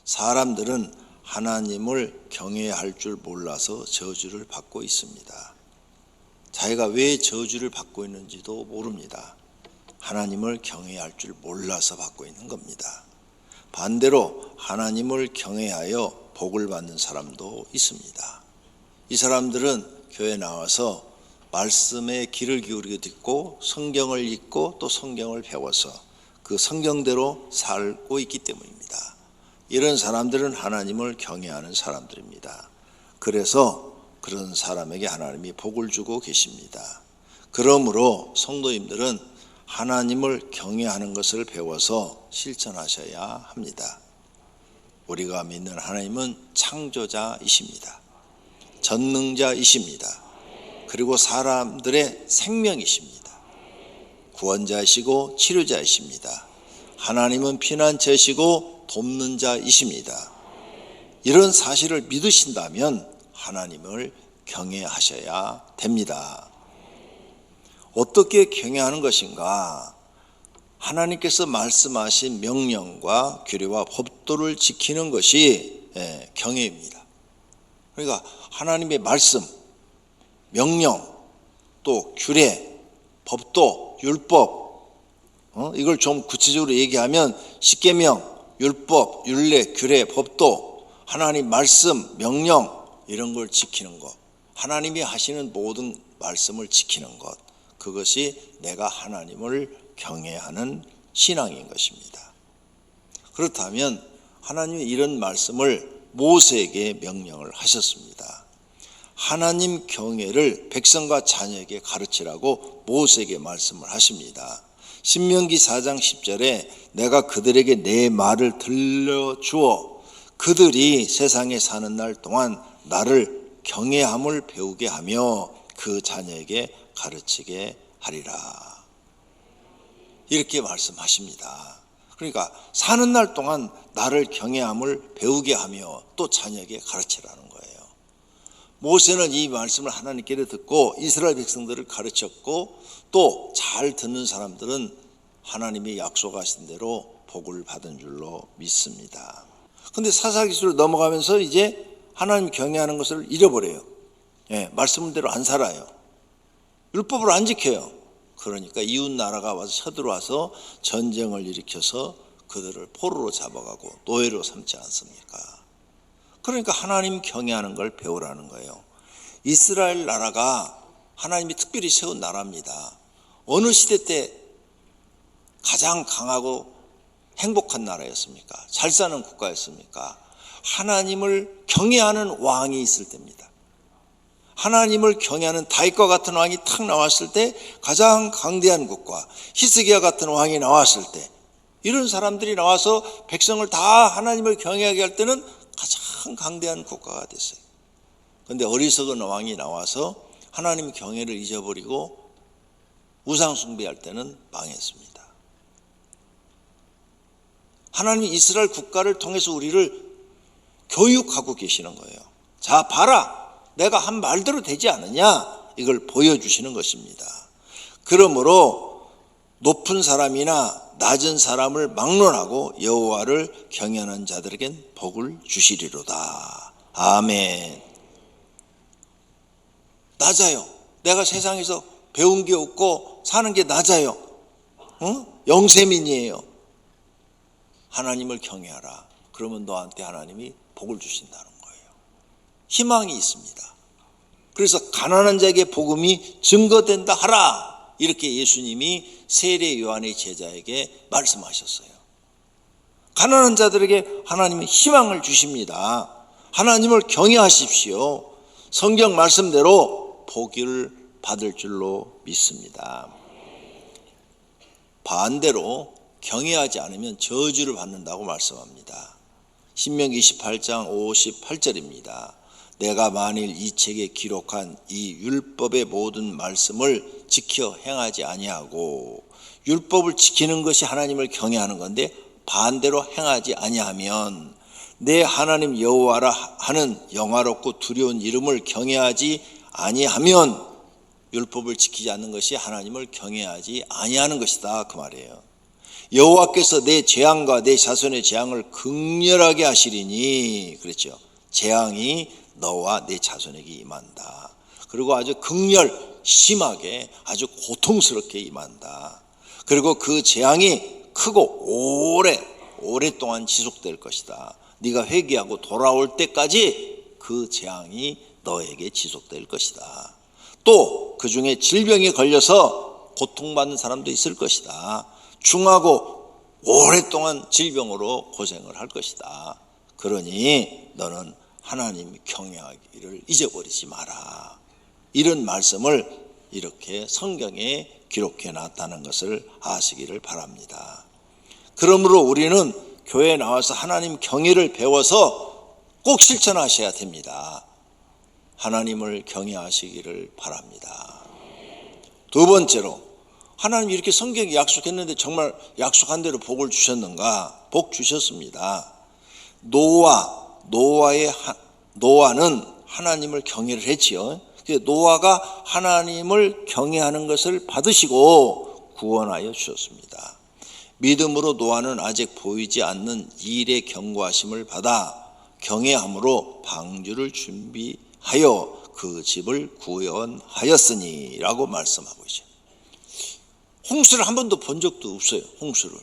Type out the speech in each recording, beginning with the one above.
사람들은 하나님을 경외할 줄 몰라서 저주를 받고 있습니다. 자기가 왜 저주를 받고 있는지도 모릅니다. 하나님을 경외할 줄 몰라서 받고 있는 겁니다. 반대로 하나님을 경외하여 복을 받는 사람도 있습니다. 이 사람들은 교회에 나와서 말씀에 귀를 기울이게 듣고 성경을 읽고 또 성경을 배워서 그 성경대로 살고 있기 때문입니다. 이런 사람들은 하나님을 경외하는 사람들입니다. 그래서 그런 사람에게 하나님이 복을 주고 계십니다. 그러므로 성도님들은 하나님을 경외하는 것을 배워서 실천하셔야 합니다. 우리가 믿는 하나님은 창조자이십니다. 전능자이십니다. 그리고 사람들의 생명이십니다. 구원자이시고 치료자이십니다. 하나님은 피난처시고 돕는 자이십니다. 이런 사실을 믿으신다면 하나님을 경외하셔야 됩니다. 어떻게 경외하는 것인가? 하나님께서 말씀하신 명령과 규례와 법도를 지키는 것이 경외입니다. 그러니까 하나님의 말씀, 명령, 또 규례, 법도, 율법, 이걸 좀 구체적으로 얘기하면 십계명, 율법, 율례, 규례, 법도, 하나님 말씀, 명령 이런 걸 지키는 것, 하나님이 하시는 모든 말씀을 지키는 것, 그것이 내가 하나님을 경외하는 신앙인 것입니다. 그렇다면 하나님이 이런 말씀을 모세에게 명령을 하셨습니다. 하나님 경외를 백성과 자녀에게 가르치라고 모세에게 말씀을 하십니다. 신명기 4장 10절에 내가 그들에게 내 말을 들려주어 그들이 세상에 사는 날 동안 나를 경외함을 배우게 하며 그 자녀에게 가르치게 하리라. 이렇게 말씀하십니다. 그러니까 사는 날 동안 나를 경외함을 배우게 하며 또 자녀에게 가르치라는 거예요. 모세는 이 말씀을 하나님께 듣고 이스라엘 백성들을 가르쳤고 또 잘 듣는 사람들은 하나님이 약속하신 대로 복을 받은 줄로 믿습니다. 그런데 사사기수로 넘어가면서 이제 하나님 경외하는 것을 잃어버려요. 말씀대로 안 살아요. 율법을 안 지켜요. 그러니까 이웃 나라가 와서 쳐들어와서 전쟁을 일으켜서 그들을 포로로 잡아가고 노예로 삼지 않습니까? 그러니까 하나님 경외하는 걸 배우라는 거예요. 이스라엘 나라가 하나님이 특별히 세운 나라입니다. 어느 시대 때 가장 강하고 행복한 나라였습니까? 잘 사는 국가였습니까? 하나님을 경외하는 왕이 있을 때입니다. 하나님을 경외하는 다윗과 같은 왕이 탁 나왔을 때 가장 강대한 국가, 히스기야 같은 왕이 나왔을 때 이런 사람들이 나와서 백성을 다 하나님을 경외하게 할 때는 가장 강대한 국가가 됐어요. 그런데 어리석은 왕이 나와서 하나님 경외를 잊어버리고 우상 숭배할 때는 망했습니다. 하나님이 이스라엘 국가를 통해서 우리를 교육하고 계시는 거예요. 자, 봐라. 내가 한 말대로 되지 않느냐? 이걸 보여주시는 것입니다. 그러므로 높은 사람이나 낮은 사람을 막론하고 여호와를 경외하는 자들에겐 복을 주시리로다. 아멘. 낮아요. 내가 세상에서 배운 게 없고 사는 게 낮아요. 영세민이에요. 하나님을 경외하라. 그러면 너한테 하나님이 복을 주신다는 거예요. 희망이 있습니다. 그래서 가난한 자에게 복음이 증거된다 하라. 이렇게 예수님이 세례 요한의 제자에게 말씀하셨어요. 가난한 자들에게 하나님이 희망을 주십니다. 하나님을 경외하십시오. 성경 말씀대로 복을 받을 줄로 믿습니다. 반대로 경외하지 않으면 저주를 받는다고 말씀합니다. 신명기 28장 58절입니다. 내가 만일 이 책에 기록한 이 율법의 모든 말씀을 지켜 행하지 아니하고, 율법을 지키는 것이 하나님을 경외하는 건데 반대로 행하지 아니하면 내 하나님 여호와라 하는 영화롭고 두려운 이름을 경외하지 아니하면 율법을 지키지 않는 것이 하나님을 경외하지 아니하는 것이다, 그 말이에요. 여호와께서 내 재앙과 내 자손의 재앙을 극렬하게 하시리니, 그랬죠. 재앙이 너와 내 자손에게 임한다. 그리고 아주 극렬, 심하게, 아주 고통스럽게 임한다. 그리고 그 재앙이 크고 오랫동안 지속될 것이다. 네가 회개하고 돌아올 때까지 그 재앙이 너에게 지속될 것이다. 또 그 중에 질병에 걸려서 고통받는 사람도 있을 것이다. 중하고 오랫동안 질병으로 고생을 할 것이다. 그러니 너는 하나님 경외하기를 잊어버리지 마라. 이런 말씀을 이렇게 성경에 기록해 놨다는 것을 아시기를 바랍니다. 그러므로 우리는 교회에 나와서 하나님 경외를 배워서 꼭 실천하셔야 됩니다. 하나님을 경외하시기를 바랍니다. 두 번째로, 하나님이 이렇게 성경에 약속했는데 정말 약속한 대로 복을 주셨는가? 복 주셨습니다. 노아는 하나님을 경외를 했지요. 노아가 하나님을 경외하는 것을 받으시고 구원하여 주셨습니다. 믿음으로 노아는 아직 보이지 않는 일의 경고하심을 받아 경외함으로 방주를 준비하여 그 집을 구원하였으니 라고 말씀하고 있어요. 홍수를 한 번도 본 적도 없어요. 홍수를.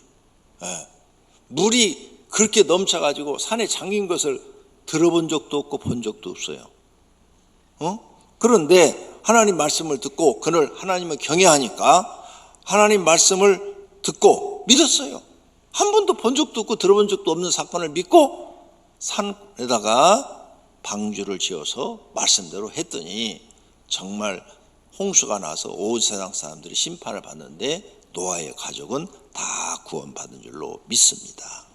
물이 그렇게 넘쳐가지고 산에 잠긴 것을 들어본 적도 없고 본 적도 없어요. 그런데 하나님 말씀을 듣고 그를 하나님을 경외하니까 하나님 말씀을 듣고 믿었어요. 한 번도 본 적도 없고 들어본 적도 없는 사건을 믿고 산에다가 방주를 지어서 말씀대로 했더니 정말 홍수가 나서 온 세상 사람들이 심판을 받는데 노아의 가족은 다 구원받은 줄로 믿습니다.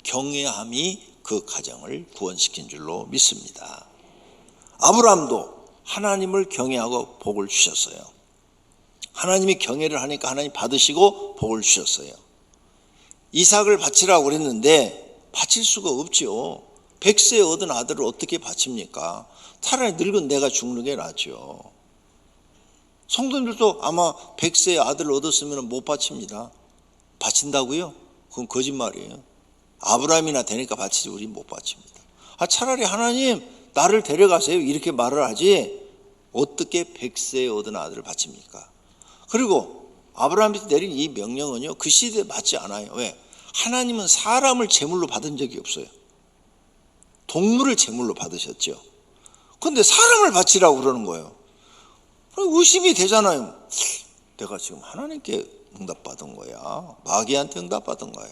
경외함이 그 가정을 구원시킨 줄로 믿습니다. 아브라함도 하나님을 경외하고 복을 주셨어요. 하나님이 경외를 하니까 하나님 받으시고 복을 주셨어요. 이삭을 바치라고 그랬는데 바칠 수가 없죠. 100세에 얻은 아들을 어떻게 바칩니까? 차라리 늙은 내가 죽는 게 낫죠. 성도님들도 아마 100세에 아들을 얻었으면 못 바칩니다. 바친다고요? 그건 거짓말이에요. 아브라함이나 되니까 바치지 우리 못 바칩니다. 차라리 하나님 나를 데려가세요 이렇게 말을 하지 어떻게 100세에 얻은 아들을 바칩니까? 그리고 아브라함이 내린 이 명령은요 그 시대에 맞지 않아요. 왜? 하나님은 사람을 제물로 받은 적이 없어요. 동물을 제물로 받으셨죠. 그런데 사람을 바치라고 그러는 거예요. 의심이 되잖아요. 내가 지금 하나님께 응답받은 거야? 마귀한테 응답받은 거야?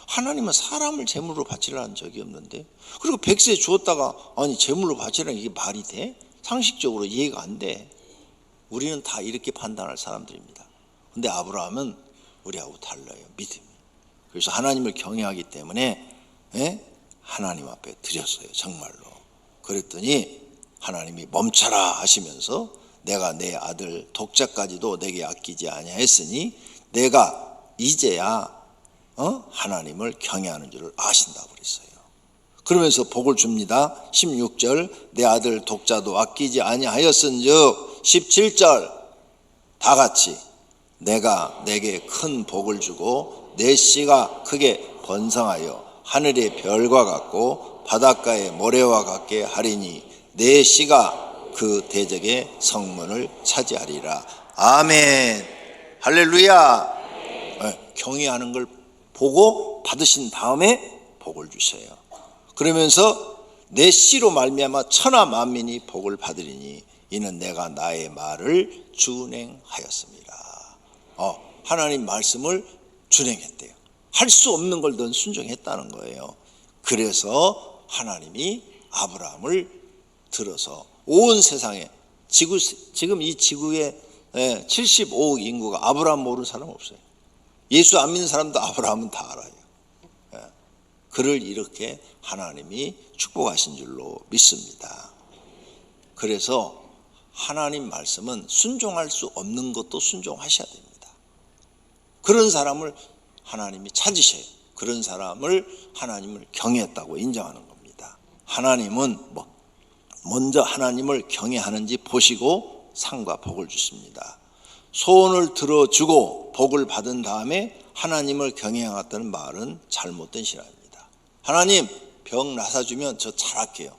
하나님은 사람을 제물로 바치라는 적이 없는데, 그리고 100세 주었다가 아니 제물로 바치라는 이게 말이 돼? 상식적으로 이해가 안 돼. 우리는 다 이렇게 판단할 사람들입니다. 근데 아브라함은 우리하고 달라요. 믿음이. 그래서 하나님을 경외하기 때문에 하나님 앞에 드렸어요. 정말로. 그랬더니 하나님이 멈춰라 하시면서 내가 내 아들 독자까지도 내게 아끼지 아니하였으니 내가 이제야 하나님을 경외하는 줄을 아신다고 그랬어요. 그러면서 복을 줍니다. 16절 내 아들 독자도 아끼지 아니하였은즉 17절 다 같이 내가 내게 큰 복을 주고 내 씨가 크게 번성하여 하늘의 별과 같고 바닷가의 모래와 같게 하리니 내 씨가 그 대적의 성문을 차지하리라. 아멘. 할렐루야. 경외하는 걸 보고 받으신 다음에 복을 주셔요. 그러면서 내 씨로 말미암아 천하 만민이 복을 받으리니 이는 내가 나의 말을 준행하였습니다. 하나님 말씀을 준행했대요. 할 수 없는 걸 넌 순종했다는 거예요. 그래서 하나님이 아브라함을 들어서 온 세상에 지금 이 지구에 75억 인구가 아브라함 모르는 사람 없어요. 예수 안 믿는 사람도 아브라함은 다 알아요. 그를 이렇게 하나님이 축복하신 줄로 믿습니다. 그래서 하나님 말씀은 순종할 수 없는 것도 순종하셔야 됩니다. 그런 사람을 하나님이 찾으셔요. 그런 사람을 하나님을 경외했다고 인정하는 겁니다. 하나님은 먼저 하나님을 경외하는지 보시고 상과 복을 주십니다. 소원을 들어주고 복을 받은 다음에 하나님을 경외하겠다는 말은 잘못된 신앙입니다. 하나님 병 나사주면 저 잘할게요.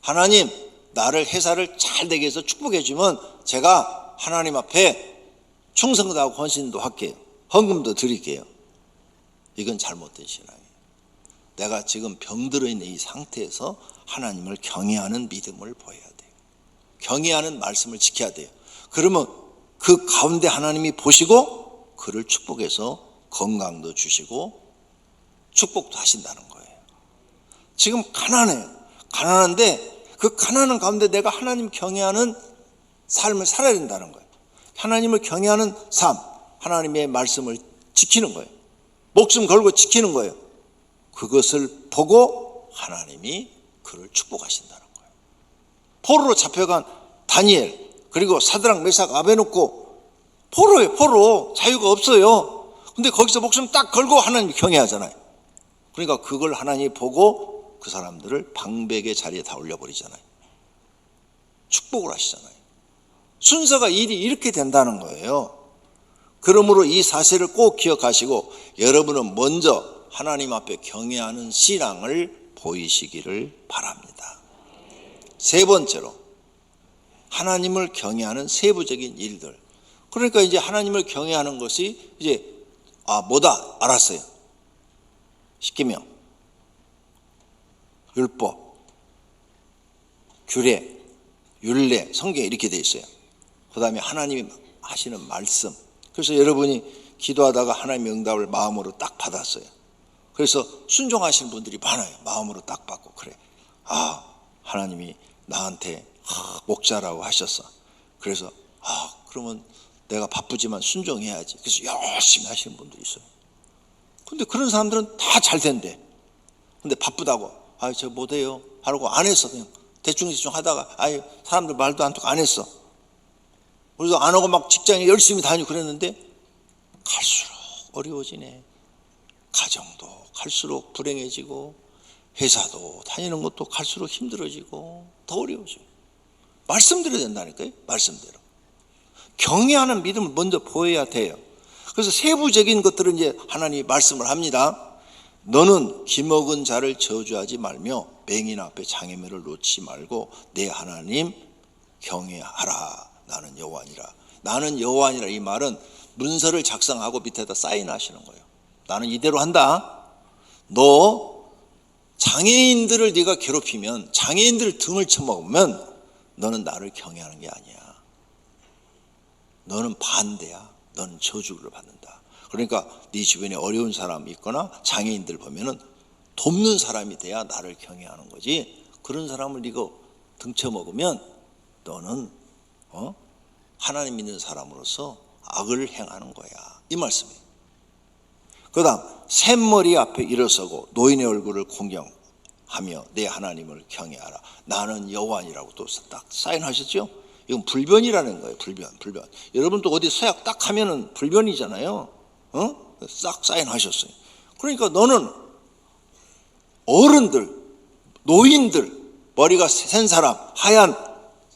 하나님 나를 회사를 잘 되게 해서 축복해 주면 제가 하나님 앞에 충성도 하고 헌신도 할게요. 헌금도 드릴게요. 이건 잘못된 신앙이에요. 내가 지금 병들어 있는 이 상태에서 하나님을 경외하는 믿음을 보여야 돼요. 경외하는 말씀을 지켜야 돼요. 그러면 그 가운데 하나님이 보시고 그를 축복해서 건강도 주시고 축복도 하신다는 거예요. 지금 가난해요. 가난한데 그 가난한 가운데 내가 하나님 경외하는 삶을 살아야 된다는 거예요. 하나님을 경외하는 삶, 하나님의 말씀을 지키는 거예요. 목숨 걸고 지키는 거예요. 그것을 보고 하나님이 그를 축복하신다는 거예요. 포로로 잡혀간 다니엘, 그리고 사드락 메삭 아베노고 포로예요. 포로. 자유가 없어요. 근데 거기서 목숨 딱 걸고 하나님이 경외하잖아요. 그러니까 그걸 하나님이 보고 그 사람들을 방백의 자리에 다 올려버리잖아요. 축복을 하시잖아요. 순서가 일이 이렇게 된다는 거예요. 그러므로 이 사실을 꼭 기억하시고 여러분은 먼저 하나님 앞에 경외하는 신앙을 보이시기를 바랍니다. 세 번째로 하나님을 경외하는 세부적인 일들. 그러니까 이제 하나님을 경외하는 것이 이제 뭐다 알았어요. 십계명, 율법, 규례, 율례, 성경에 이렇게 돼 있어요. 그 다음에 하나님이 하시는 말씀. 그래서 여러분이 기도하다가 하나님의 응답을 마음으로 딱 받았어요. 그래서 순종하시는 분들이 많아요. 마음으로 딱 받고 그래. 하나님이 나한테 목자라고 하셨어. 그래서 그러면 내가 바쁘지만 순종해야지. 그래서 열심히 하시는 분들이 있어요. 근데 그런 사람들은 다 잘 된대. 근데 바쁘다고 저 못해요 하라고 안 했어. 그냥 대충 하다가 사람들 말도 안 듣고 안 했어. 그래서 안 하고 막 직장에 열심히 다니고 그랬는데 갈수록 어려워지네. 가정도 갈수록 불행해지고 회사도 다니는 것도 갈수록 힘들어지고 더 어려워져요. 말씀대로 된다니까요. 말씀대로. 경외하는 믿음을 먼저 보여야 돼요. 그래서 세부적인 것들은 이제 하나님이 말씀을 합니다. 너는 기먹은 자를 저주하지 말며 맹인 앞에 장애물을 놓지 말고 내 하나님 경외하라. 나는 여호와니라. 나는 여호와니라. 이 말은 문서를 작성하고 밑에다 사인하시는 거예요. 나는 이대로 한다. 너 장애인들을 네가 괴롭히면, 장애인들 등을 쳐먹으면 너는 나를 경외하는 게 아니야. 너는 반대야. 너는 저주를 받는다. 그러니까 네 주변에 어려운 사람이 있거나 장애인들 보면은 돕는 사람이 돼야 나를 경외하는 거지. 그런 사람을 네가 등쳐먹으면 너는 하나님 믿는 사람으로서 악을 행하는 거야. 이 말씀이에요. 그 다음 샘머리 앞에 일어서고 노인의 얼굴을 공경하며 내 하나님을 경외하라. 나는 여호와니라고 또 딱 사인하셨죠. 이건 불변이라는 거예요. 불변. 여러분도 어디 서약 딱 하면은 불변이잖아요. 싹 사인하셨어요. 그러니까 너는 어른들, 노인들, 머리가 센 사람, 하얀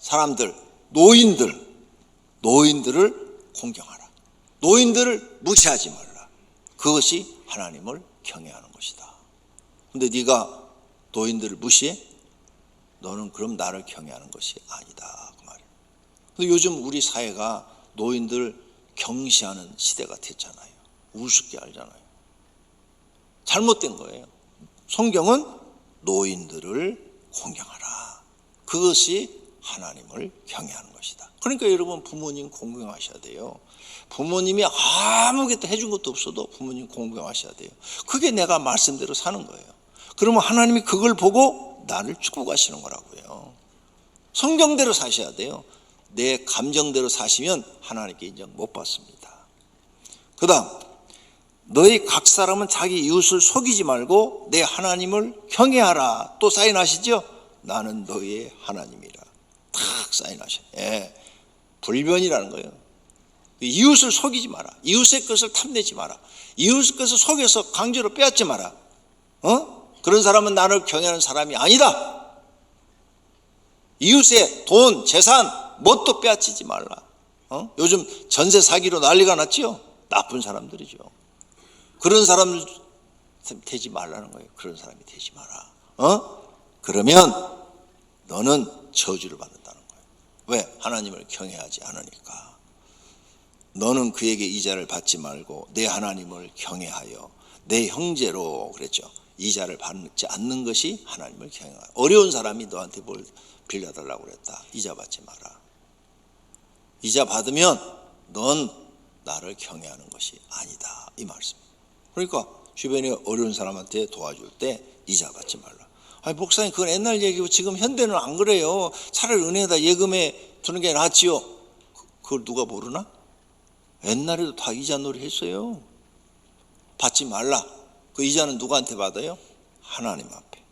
사람들, 노인들을 공경하라. 노인들을 무시하지 말라. 그것이 하나님을 경외하는 것이다. 근데 네가 노인들을 무시해? 너는 그럼 나를 경외하는 것이 아니다. 그 말이에요. 근데 요즘 우리 사회가 노인들 경시하는 시대가 됐잖아요. 우습게 알잖아요. 잘못된 거예요. 성경은 노인들을 공경하라. 그것이 하나님을 경외하는 것이다. 그러니까 여러분 부모님 공경하셔야 돼요. 부모님이 아무것도 해준 것도 없어도 부모님 공경하셔야 돼요. 그게 내가 말씀대로 사는 거예요. 그러면 하나님이 그걸 보고 나를 축복하시는 거라고요. 성경대로 사셔야 돼요. 내 감정대로 사시면 하나님께 인정 못 받습니다. 그 다음 너희 각 사람은 자기 이웃을 속이지 말고 내 하나님을 경외하라. 또 사인하시죠. 나는 너희의 하나님이라. 탁 사인하셔. 불변이라는 거예요. 이웃을 속이지 마라. 이웃의 것을 탐내지 마라. 이웃의 것을 속여서 강제로 빼앗지 마라. 그런 사람은 나를 경외하는 사람이 아니다. 이웃의 돈, 재산, 뭣도 빼앗지지 말라. 요즘 전세 사기로 난리가 났지요. 나쁜 사람들이죠. 그런 사람들 되지 말라는 거예요. 그런 사람이 되지 마라. 그러면 너는 저주를 받는다는 거예요. 왜? 하나님을 경외하지 않으니까. 너는 그에게 이자를 받지 말고 내 하나님을 경외하여 내 형제로, 그랬죠. 이자를 받지 않는 것이 하나님을 경외하여. 어려운 사람이 너한테 뭘 빌려달라고 그랬다. 이자 받지 마라. 이자 받으면 넌 나를 경외하는 것이 아니다, 이 말씀입니다. 그러니까 주변에 어려운 사람한테 도와줄 때 이자 받지 말라. 아니 목사님, 그건 옛날 얘기고 지금 현대는 안 그래요. 차라리 은행에다 예금에 두는 게 낫지요. 그걸 누가 모르나? 옛날에도 다 이자 놀이 했어요. 받지 말라. 그 이자는 누구한테 받아요? 하나님 앞에.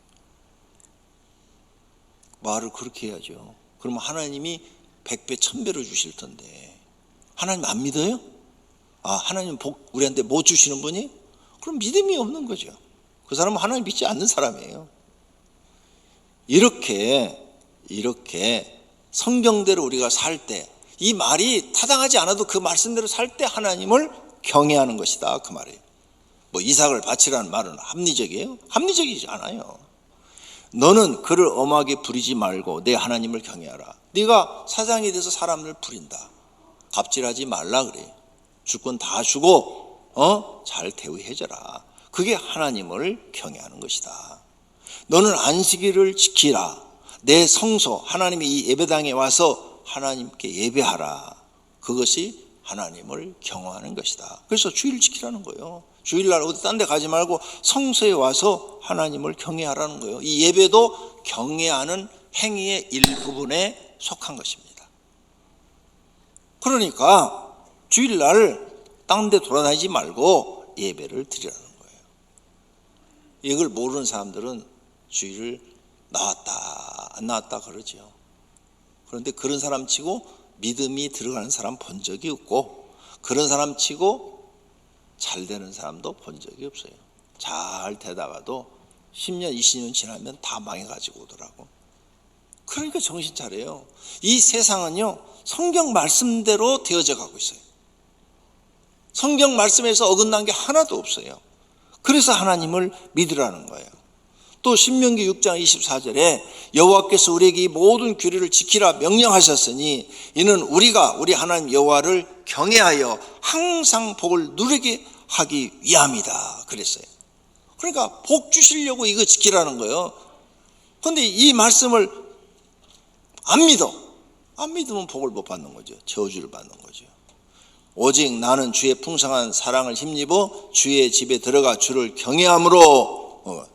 말을 그렇게 해야죠. 그러면 하나님이 100배 1000배로 주실 텐데 하나님 안 믿어요? 하나님 복 우리한테 못 주시는 분이? 그럼 믿음이 없는 거죠. 그 사람은 하나님 믿지 않는 사람이에요. 이렇게 성경대로 우리가 살 때, 이 말이 타당하지 않아도 그 말씀대로 살 때 하나님을 경외하는 것이다, 그 말이에요. 뭐 이삭을 바치라는 말은 합리적이에요? 합리적이지 않아요. 너는 그를 엄하게 부리지 말고 내 하나님을 경외하라. 네가 사장이 돼서 사람을 부린다. 갑질하지 말라 그래요. 줄 건 다 주고 잘 대우해줘라. 그게 하나님을 경외하는 것이다. 너는 안식일을 지키라. 내 성소 하나님의 이 예배당에 와서 하나님께 예배하라. 그것이 하나님을 경외하는 것이다. 그래서 주일 지키라는 거예요. 주일날 어디 딴 데 가지 말고 성소에 와서 하나님을 경외하라는 거예요. 이 예배도 경외하는 행위의 일부분에 속한 것입니다. 그러니까 주일날 딴 데 돌아다니지 말고 예배를 드리라는 거예요. 이걸 모르는 사람들은 주일을 나왔다 안 나왔다 그러죠. 그런데 그런 사람 치고 믿음이 들어가는 사람 본 적이 없고, 그런 사람 치고 잘 되는 사람도 본 적이 없어요. 잘 되다가도 10년 20년 지나면 다 망해가지고 오더라고. 그러니까 정신 차려요. 이 세상은요 성경 말씀대로 되어져 가고 있어요. 성경 말씀에서 어긋난 게 하나도 없어요. 그래서 하나님을 믿으라는 거예요. 또 신명기 6장 24절에 여호와께서 우리에게 이 모든 규례를 지키라 명령하셨으니 이는 우리가 우리 하나님 여호와를 경외하여 항상 복을 누리게 하기 위함이다 그랬어요. 그러니까 복 주시려고 이거 지키라는 거예요. 그런데 이 말씀을 안 믿으면 복을 못 받는 거죠. 저주를 받는 거죠. 오직 나는 주의 풍성한 사랑을 힘입어 주의 집에 들어가 주를 경외함으로,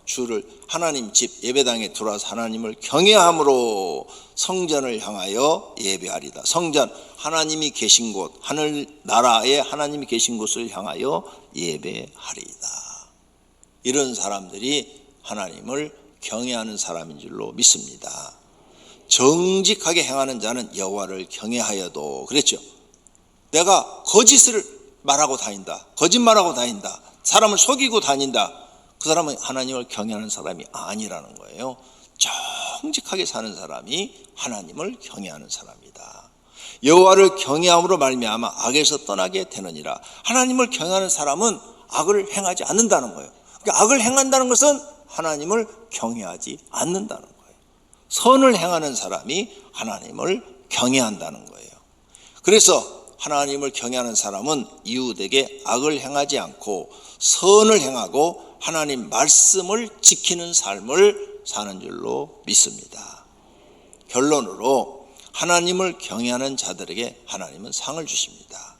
주를 하나님 집 예배당에 들어와서 하나님을 경외함으로 성전을 향하여 예배하리다. 성전, 하나님이 계신 곳, 하늘나라에 하나님이 계신 곳을 향하여 예배하리다. 이런 사람들이 하나님을 경외하는 사람인 줄로 믿습니다. 정직하게 행하는 자는 여호와를 경외하여도, 그랬죠. 내가 거짓을 말하고 다닌다, 거짓말하고 다닌다, 사람을 속이고 다닌다, 그 사람은 하나님을 경외하는 사람이 아니라는 거예요. 정직하게 사는 사람이 하나님을 경외하는 사람이다. 여호와를 경외함으로 말미암아 악에서 떠나게 되느니라. 하나님을 경외하는 사람은 악을 행하지 않는다는 거예요. 그러니까 악을 행한다는 것은 하나님을 경외하지 않는다는 거예요. 선을 행하는 사람이 하나님을 경외한다는 거예요. 그래서 하나님을 경외하는 사람은 이웃에게 악을 행하지 않고 선을 행하고 하나님 말씀을 지키는 삶을 사는 줄로 믿습니다. 결론으로 하나님을 경외하는 자들에게 하나님은 상을 주십니다.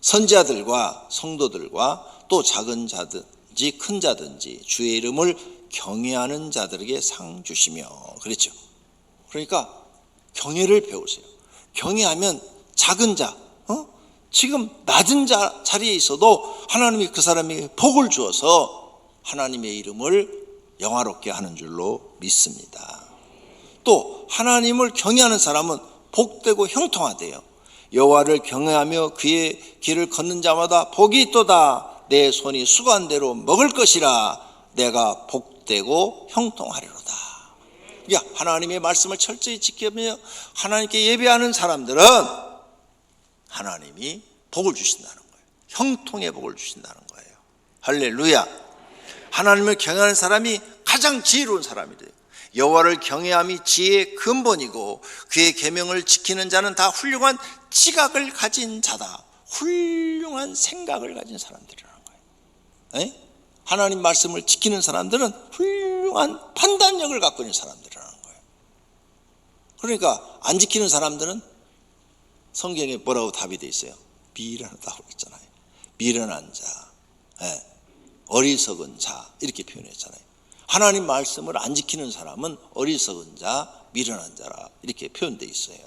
선지자들과 성도들과 또 작은 자든지 큰 자든지 주의 이름을 경외하는 자들에게 상 주시며, 그랬죠. 그러니까 경외를 배우세요. 경외하면 작은 자, 지금 낮은 자리에 있어도 하나님이 그 사람에게 복을 주어서 하나님의 이름을 영화롭게 하는 줄로 믿습니다. 또 하나님을 경외하는 사람은 복되고 형통하대요. 여호와를 경외하며 그의 길을 걷는 자마다 복이 있도다. 내 손이 수고한 대로 먹을 것이라. 내가 복되고 형통하리로다. 그러니까 하나님의 말씀을 철저히 지키며 하나님께 예배하는 사람들은 하나님이 복을 주신다는 거예요. 형통의 복을 주신다는 거예요. 할렐루야. 하나님을 경외하는 사람이 가장 지혜로운 사람이 돼요. 여호와를 경외함이 지혜의 근본이고 그의 계명을 지키는 자는 다 훌륭한 지각을 가진 자다. 훌륭한 생각을 가진 사람들이라는 거예요. 에? 하나님 말씀을 지키는 사람들은 훌륭한 판단력을 갖고 있는 사람들이라는 거예요. 그러니까 안 지키는 사람들은 성경에 뭐라고 답이 돼 있어요? 미련하다고 했잖아요. 미련한 자, 어리석은 자 이렇게 표현했잖아요. 하나님 말씀을 안 지키는 사람은 어리석은 자, 미련한 자라 이렇게 표현되어 있어요.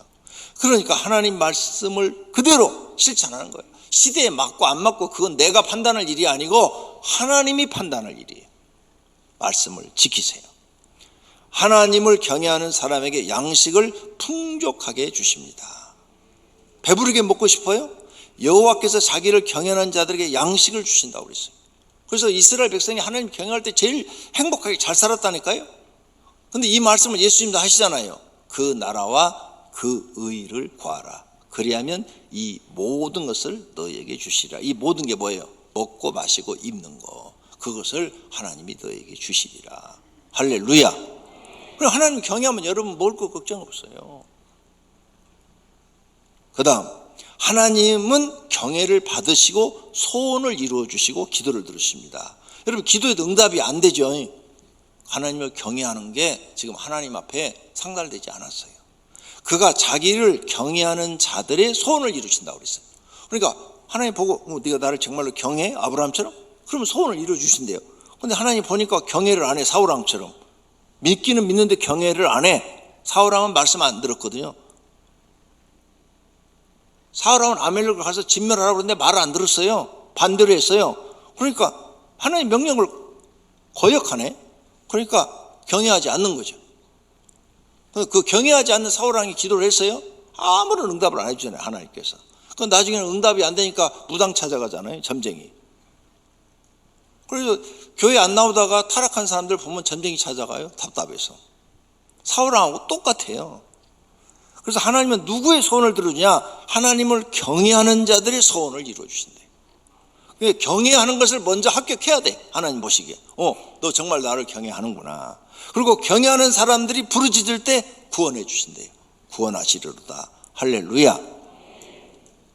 그러니까 하나님 말씀을 그대로 실천하는 거예요. 시대에 맞고 안 맞고 그건 내가 판단할 일이 아니고 하나님이 판단할 일이에요. 말씀을 지키세요. 하나님을 경외하는 사람에게 양식을 풍족하게 주십니다. 배부르게 먹고 싶어요? 여호와께서 자기를 경외하는 자들에게 양식을 주신다고 그랬어요. 그래서 이스라엘 백성이 하나님 경외할 때 제일 행복하게 잘 살았다니까요. 그런데 이 말씀을 예수님도 하시잖아요. 그 나라와 그 의를 구하라. 그리하면 이 모든 것을 너희에게 주시리라. 이 모든 게 뭐예요? 먹고 마시고 입는 거. 그것을 하나님이 너희에게 주시리라. 할렐루야. 그럼 하나님 경외하면 여러분 먹을 거 걱정 없어요. 그 다음 하나님은 경외를 받으시고 소원을 이루어 주시고 기도를 들으십니다. 여러분 기도에도 응답이 안 되죠. 하나님을 경외하는 게 지금 하나님 앞에 상달되지 않았어요. 그가 자기를 경외하는 자들의 소원을 이루신다고 그랬어요. 그러니까 하나님 보고 네가 나를 정말로 경외해? 아브라함처럼? 그러면 소원을 이루어 주신대요. 그런데 하나님 보니까 경외를 안 해. 사울왕처럼. 믿기는 믿는데 경외를 안 해. 사울왕은 말씀 안 들었거든요. 사울왕은 아멜렉을 가서 진멸하라고 그랬는데 말을 안 들었어요. 반대로 했어요. 그러니까 하나님 명령을 거역하네. 그러니까 경외하지 않는 거죠. 그 경외하지 않는 사울왕이 기도를 했어요. 아무런 응답을 안 해주잖아요. 하나님께서. 그 나중에는 응답이 안 되니까 무당 찾아가잖아요. 점쟁이. 그래서 교회 안 나오다가 타락한 사람들 보면 점쟁이 찾아가요. 답답해서. 사울왕하고 똑같아요. 그래서 하나님은 누구의 소원을 들어주냐? 하나님을 경외하는 자들의 소원을 이루어주신대요. 경외하는 것을 먼저 합격해야 돼. 하나님 보시기에. 너 정말 나를 경외하는구나. 그리고 경외하는 사람들이 부르짖을 때 구원해 주신대요. 구원하시리로다. 할렐루야.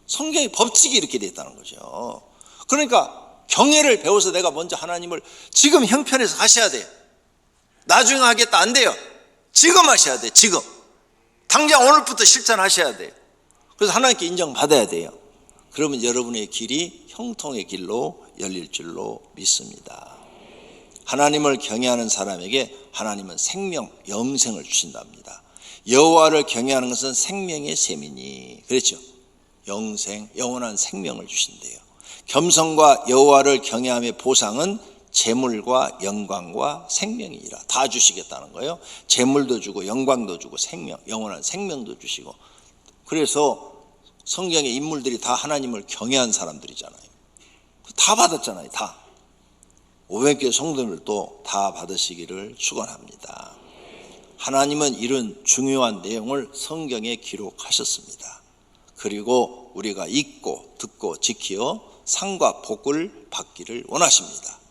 성경의 법칙이 이렇게 돼 있다는 거죠. 그러니까 경외를 배워서 내가 먼저 하나님을 지금 형편에서 하셔야 돼요. 나중에 하겠다 안 돼요. 지금 하셔야 돼요. 지금. 당장 오늘부터 실천하셔야 돼요. 그래서 하나님께 인정받아야 돼요. 그러면 여러분의 길이 형통의 길로 열릴 줄로 믿습니다. 하나님을 경외하는 사람에게 하나님은 생명, 영생을 주신답니다. 여호와를 경외하는 것은 생명의 셈이니 그랬죠. 영생, 영원한 생명을 주신대요. 겸손과 여호와를 경외함의 보상은 재물과 영광과 생명이라. 다 주시겠다는 거예요. 재물도 주고 영광도 주고 생명, 영원한 생명도 주시고. 그래서 성경의 인물들이 다 하나님을 경외한 사람들이잖아요. 다 받았잖아요. 다. 500개 성도들도 다 받으시기를 축원합니다. 하나님은 이런 중요한 내용을 성경에 기록하셨습니다. 그리고 우리가 읽고 듣고 지키어 상과 복을 받기를 원하십니다.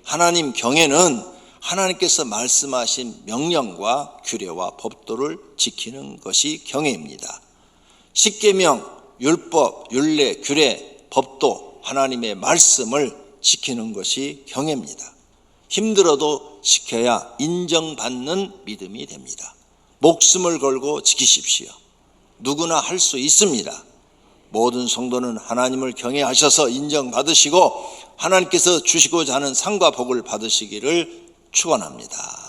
하나님 경외는 하나님께서 말씀하신 명령과 규례와 법도를 지키는 것이 경외입니다. 십계명, 율법, 율례, 규례, 법도 하나님의 말씀을 지키는 것이 경외입니다. 힘들어도 지켜야 인정받는 믿음이 됩니다. 목숨을 걸고 지키십시오. 누구나 할 수 있습니다. 모든 성도는 하나님을 경외하셔서 인정받으시고 하나님께서 주시고자 하는 상과 복을 받으시기를 축원합니다.